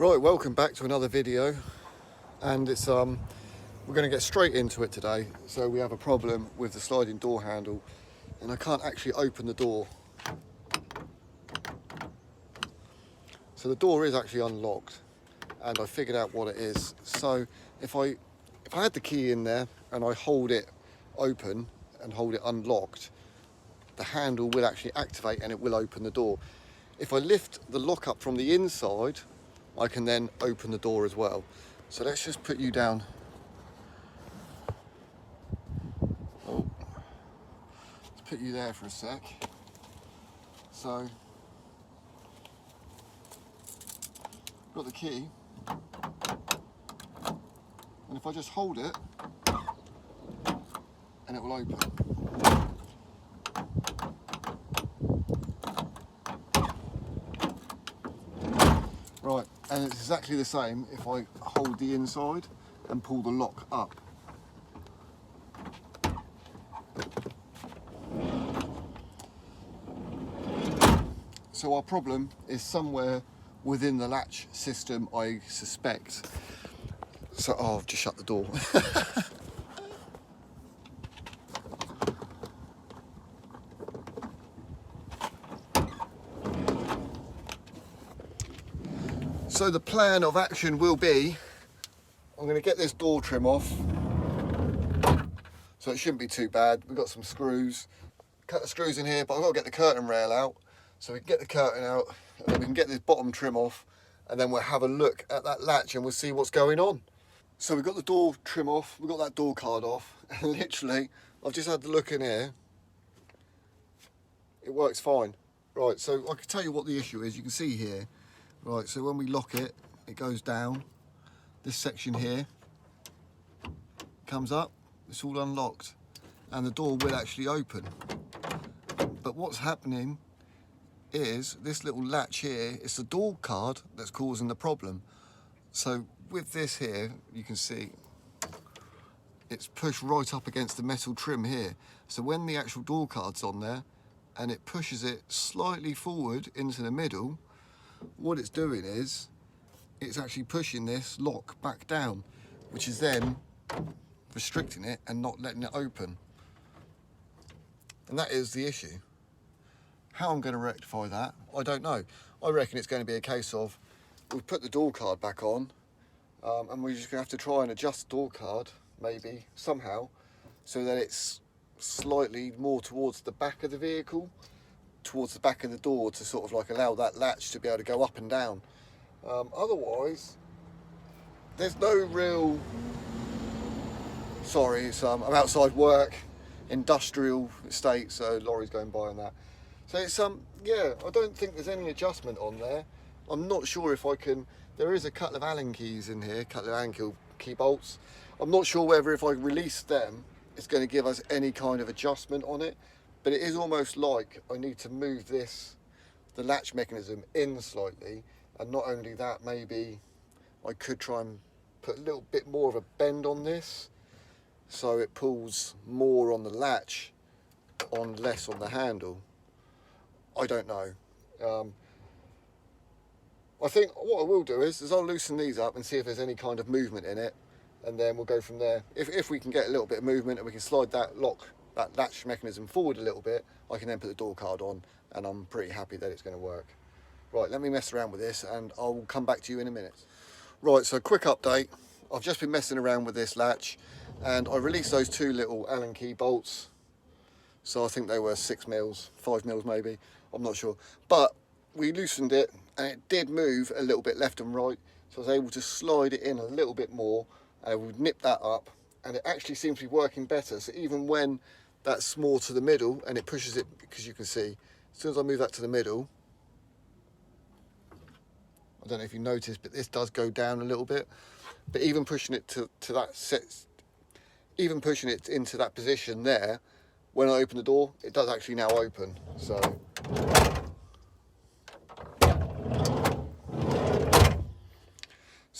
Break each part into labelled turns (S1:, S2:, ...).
S1: Right, welcome back to another video, and it's we're going to get straight into it today. So we have a problem with the sliding door handle, and I can't actually open the door. So the door is actually unlocked, and I figured out what it is. So if I had the key in there and I hold it open and hold it unlocked, the handle will actually activate and it will open the door. If I lift the lock up from the inside, I can then open the door as well. So let's just put you down. Oh, let's put you there for a sec. So, got the key, and if I just hold it, and it will open. Right, and it's exactly the same if I hold the inside and pull the lock up. So our problem is somewhere within the latch system, I suspect. So, oh, I've just shut the door. So the plan of action will be, I'm going to get this door trim off. So it shouldn't be too bad. We've got some screws. Cut the screws in here, but I've got to get the curtain rail out. So we can get the curtain out, and then we can get this bottom trim off, and then we'll have a look at that latch and we'll see what's going on. So we've got the door trim off, we've got that door card off, and literally, I've just had to look in here. It works fine. Right, so I can tell you what the issue is. You can see here. Right, so when we lock it, it goes down. This section here comes up, it's all unlocked, and the door will actually open. But what's happening is this little latch here, it's the door card that's causing the problem. So with this here, you can see it's pushed right up against the metal trim here. So when the actual door card's on there and it pushes it slightly forward into the middle, what it's doing is it's actually pushing this lock back down, which is then restricting it and not letting it open. And that is the issue. How I'm going to rectify that, I don't know. I reckon it's going to be a case of we put the door card back on, and we're just going to have to try and adjust the door card, maybe, somehow, so that it's slightly more towards the back of the vehicle, towards the back of the door, to sort of like allow that latch to be able to go up and down. Otherwise, there's no real, sorry, I'm outside work, industrial estate, so lorries going by and that. So it's yeah, I don't think there's any adjustment on there. I'm not sure if I can. There is a couple of Allen keys in here, a couple of Allen key bolts. I'm not sure whether if I release them, it's going to give us any kind of adjustment on it. But it is almost like I need to move this, the latch mechanism, in slightly. And not only that, maybe I could try and put a little bit more of a bend on this, so it pulls more on the latch, on less on the handle. I don't know. I think what I will do is I'll loosen these up and see if there's any kind of movement in it, and then we'll go from there. If we can get a little bit of movement and we can slide that latch mechanism forward a little bit, I can then put the door card on, and I'm pretty happy that it's going to work. Right, let me mess around with this and I'll come back to you in a minute. Right, so quick update. I've just been messing around with this latch, and I released those two little Allen key bolts. So I think they were 6 mils, 5 mils maybe, I'm not sure. But we loosened it and it did move a little bit left and right. So I was able to slide it in a little bit more, and we've nipped that up, and it actually seems to be working better. So even when that's more to the middle and it pushes it, because you can see, as soon as I move that to the middle, I don't know if you noticed, but this does go down a little bit. But even pushing it to that set, even pushing it into that position there, when I open the door, it does actually now open. So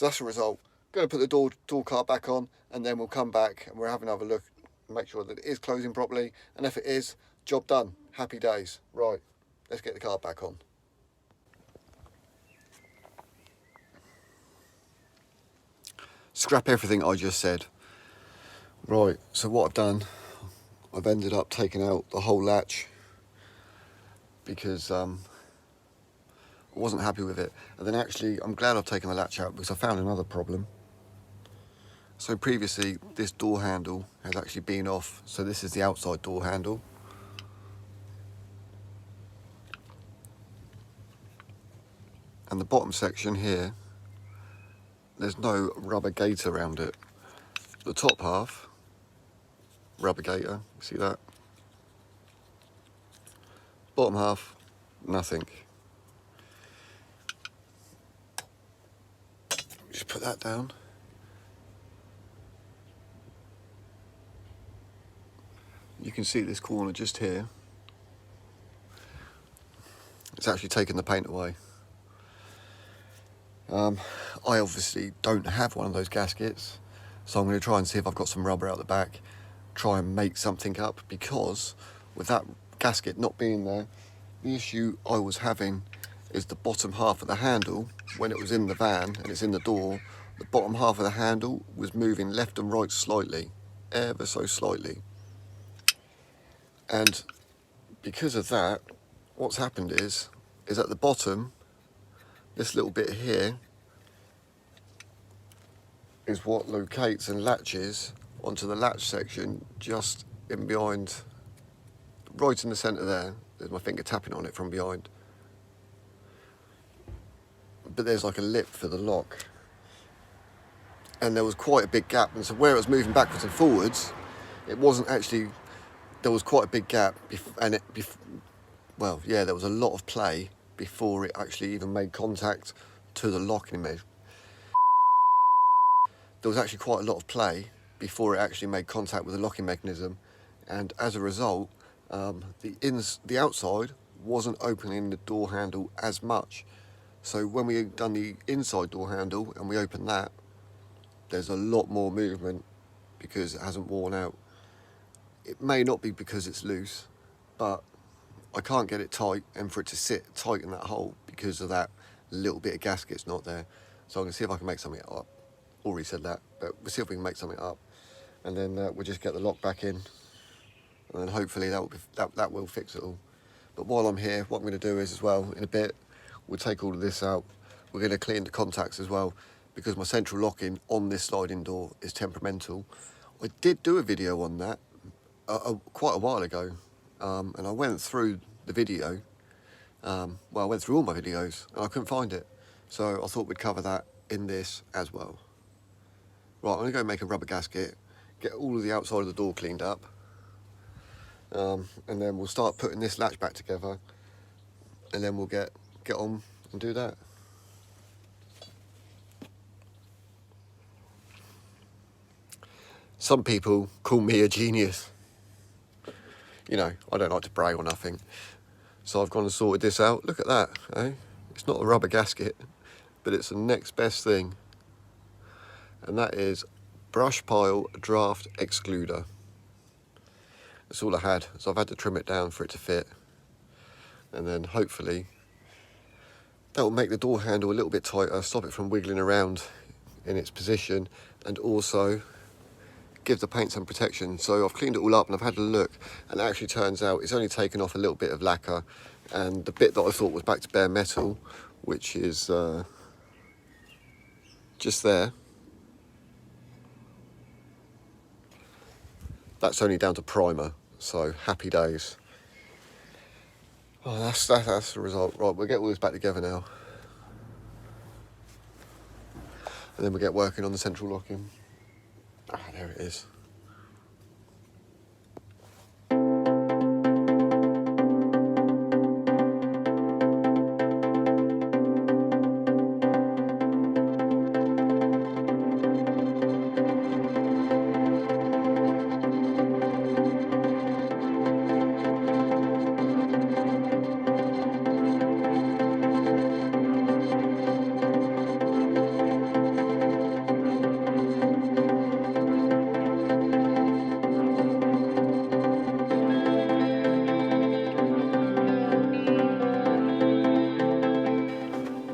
S1: that's the result. Going to put the door card back on, and then we'll come back and we'll have another look and make sure that it is closing properly. And if it is, job done. Happy days. Right, let's get the card back on. scrap everything I just said. Right, so what I've done, I've ended up taking out the whole latch because I wasn't happy with it. And then actually, I'm glad I've taken the latch out because I found another problem. So previously, this door handle has actually been off. So this is the outside door handle. And the bottom section here, there's no rubber gate around it. The top half, rubber gaiter, see that? Bottom half, nothing. Just put that down. You can see this corner just here. It's actually taken the paint away. I obviously don't have one of those gaskets, so I'm going to try and see if I've got some rubber out the back, try and make something up, because with that gasket not being there, the issue I was having is the bottom half of the handle, when it was in the van and it's in the door, the bottom half of the handle was moving left and right slightly, ever so slightly. And because of that, what's happened is at the bottom, this little bit here is what locates and latches onto the latch section just in behind, right in the centre there. There's my finger tapping on it from behind. But there's like a lip for the lock. And there was quite a big gap, and so where it was moving backwards and forwards, it wasn't actually, there was quite a big gap, well, yeah, there was a lot of play before it actually even made contact to the locking mechanism. There was actually quite a lot of play before it actually made contact with the locking mechanism, and as a result, the outside wasn't opening the door handle as much. So when we done the inside door handle and we opened that, there's a lot more movement because it hasn't worn out. It may not be because it's loose, but I can't get it tight, and for it to sit tight in that hole because of that little bit of gasket's not there. So I'm going to see if I can make something up. Already said that, but we'll see if we can make something up, and then we'll just get the lock back in, and then hopefully that will fix it all. But while I'm here, what I'm going to do is, as well, in a bit, we'll take all of this out. We're going to clean the contacts as well, because my central locking on this sliding door is temperamental. I did do a video on that quite a while ago, and I went through the video. Well, I went through all my videos and I couldn't find it, so I thought we'd cover that in this as well. Right, I'm going to go make a rubber gasket, get all of the outside of the door cleaned up, and then we'll start putting this latch back together, and then we'll get on and do that. Some people call me a genius. You know, I don't like to brag or nothing. So I've gone and sorted this out. Look at that, eh? It's not a rubber gasket, but it's the next best thing. And that is brush pile draft excluder. That's all I had, so I've had to trim it down for it to fit. And then hopefully that will make the door handle a little bit tighter, stop it from wiggling around in its position, and also give the paint some protection. So I've cleaned it all up and I've had a look, and it actually turns out it's only taken off a little bit of lacquer, and the bit that I thought was back to bare metal, which is just there, that's only down to primer. So happy days. Oh, that's the result. Right, we'll get all this back together now, and then we'll get working on the central locking. Ah, there it is.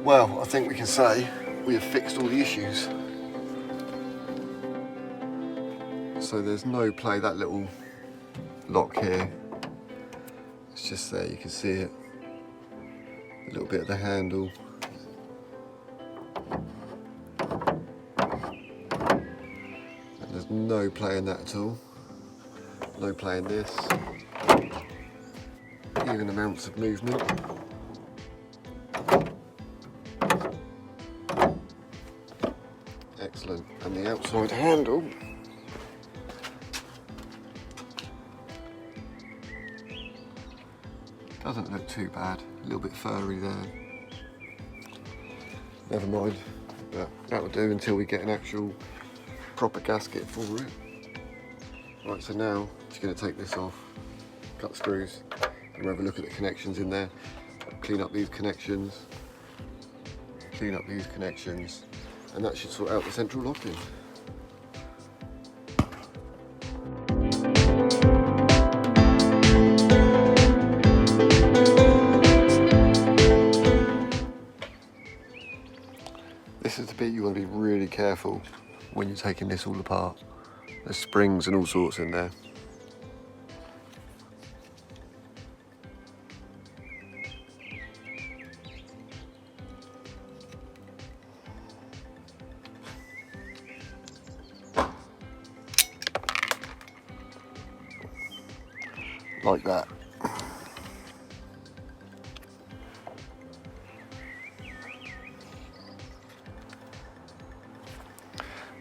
S1: Well, I think we can say we have fixed all the issues. so there's no play. That little lock here, it's just there, you can see it, a little bit of the handle. And there's no play in that at all, no play in this, even amounts of movement. Excellent. And the outside handle, doesn't look too bad, a little bit furry there. Never mind, but that will do until we get an actual proper gasket for it. Right, so now just going to take this off, cut the screws, and have a look at the connections in there, clean up these connections, and that should sort out the central locking. This is the bit you want to be really careful when you're taking this all apart. There's springs and all sorts in there. Like that.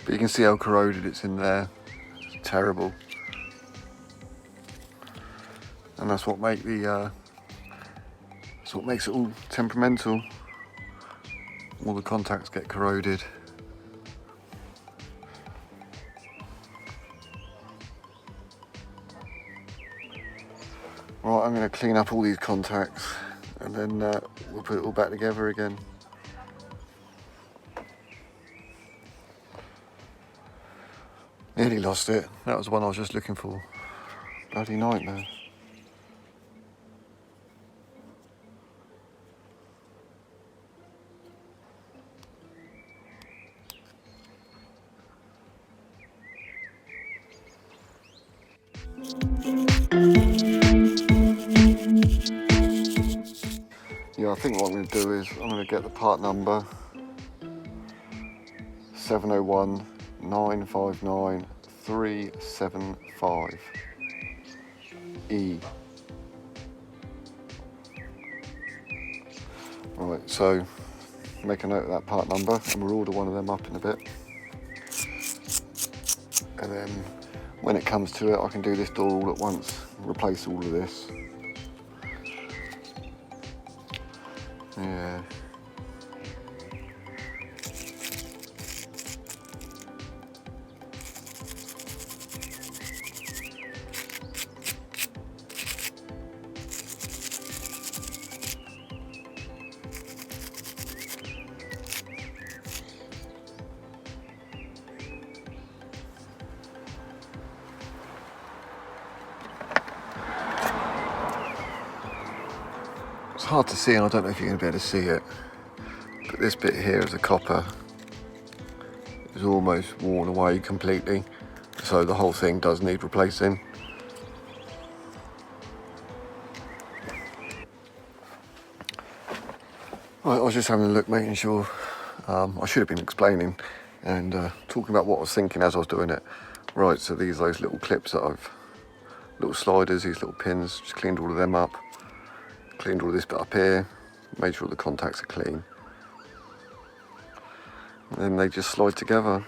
S1: But you can see how corroded it's in there. It's terrible. And that's what makes it all temperamental. All the contacts get corroded. Right, I'm going to clean up all these contacts and then we'll put it all back together again. Nearly lost it. That was the one I was just looking for. Bloody nightmare. Yeah, I think what I'm going to do is I'm going to get the part number 701 959 375 E. Right, so make a note of that part number and we'll order one of them up in a bit. And then when it comes to it, I can do this door all at once, replace all of this. Yeah. It's hard to see, and I don't know if you're going to be able to see it, but this bit here is a copper. It's almost worn away completely, so the whole thing does need replacing. Right, I was just having a look, making sure. I should have been explaining and talking about what I was thinking as I was doing it. Right, so those little clips that little sliders, these little pins, just cleaned all of them up. Cleaned all this bit up here, made sure the contacts are clean. And then they just slide together.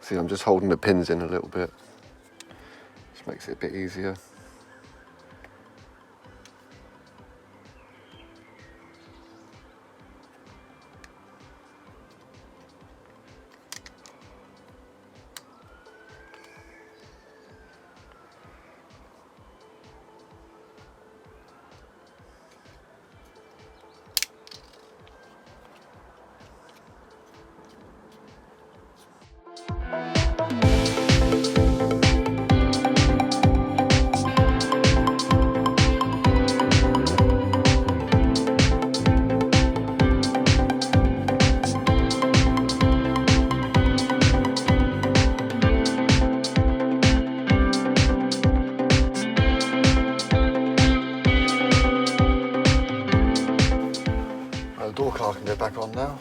S1: See, I'm just holding the pins in a little bit. Just makes it a bit easier. car can go back on now.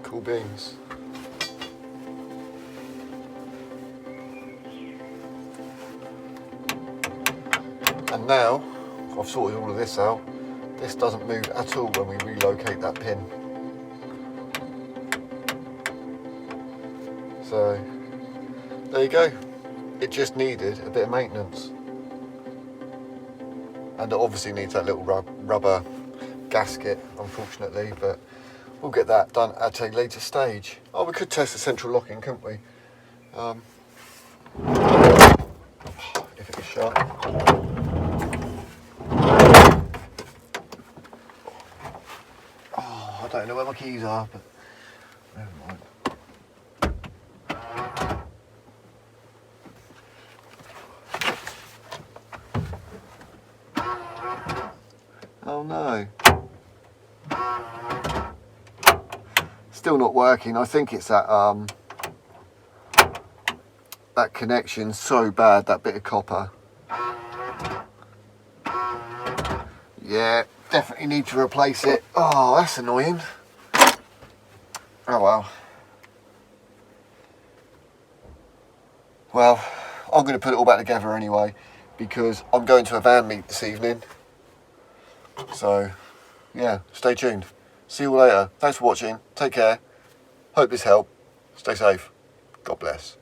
S1: Cool beans. And now I've sorted all of this out, this doesn't move at all when we relocate that pin. So there you go. It just needed a bit of maintenance. And it obviously needs that little rubber gasket, unfortunately, but we'll get that done at a later stage. Oh, we could test the central locking, couldn't we? If it was shut. Oh, I don't know where my keys are, but never mind. Oh no. Still not working. I think it's that that connection's so bad, that bit of copper. Yeah, definitely need to replace it. Oh, that's annoying. Oh well. Well, I'm going to put it all back together anyway, because I'm going to a van meet this evening. So, yeah, stay tuned. See you all later. Thanks for watching. Take care. Hope this helped. Stay safe. God bless.